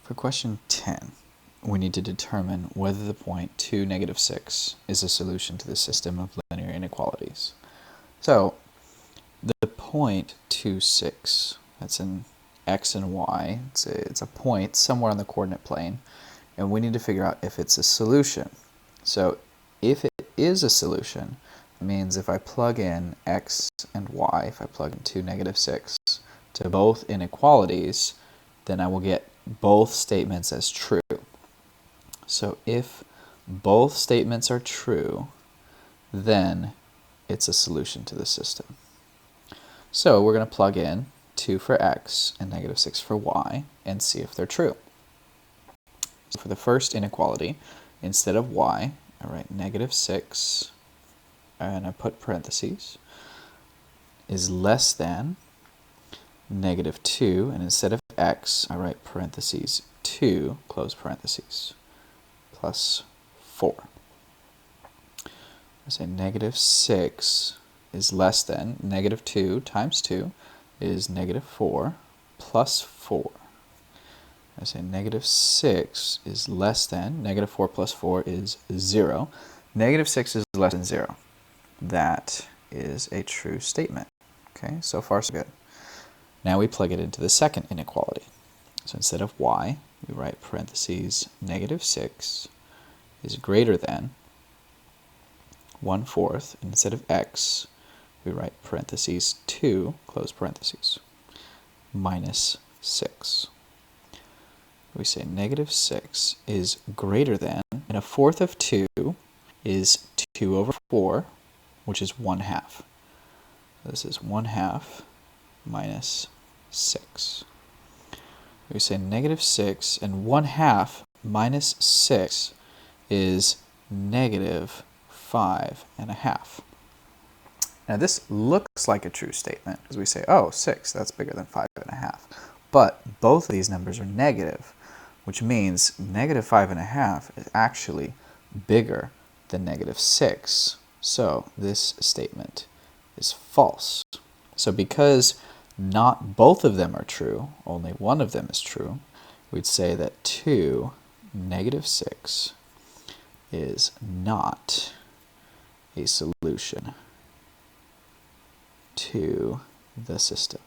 For question 10, we need to determine whether the point 2, -6 is a solution to the system of linear inequalities. So, the point 2, 6, that's in x and y, it's a point somewhere on the coordinate plane, and we need to figure out if it's a solution. So, if it is a solution, it means if I plug in x and y, if I plug in 2, -6 to both inequalities, then I will get both statements as true. So if both statements are true, then it's a solution to the system. So we're going to plug in 2 for x and -6 for y and see if they're true. So for the first inequality, instead of y, I write -6, and I put parentheses, is less than -2, and instead of x, I write parentheses 2, close parentheses, plus 4. I say -6 is less than -2 times 2 is -4 plus 4. I say -6 is less than, -4 plus 4 is 0. -6 is less than 0. That is a true statement. Okay, so far so good. Now we plug it into the second inequality. So instead of y, we write parentheses -6 is greater than 1/4, and instead of x, we write parentheses 2, close parentheses, minus 6. We say -6 is greater than, and 1/4 of 2 is 2 over 4, which is 1/2. This is 1/2 minus 6. We say -6 and 1/2 minus 6 is -5.5. Now this looks like a true statement because we say, oh, 6, that's bigger than 5.5. But both of these numbers are negative, which means -5.5 is actually bigger than -6. So this statement is false. So because not both of them are true, only one of them is true, we'd say that 2, -6 is not a solution to the system.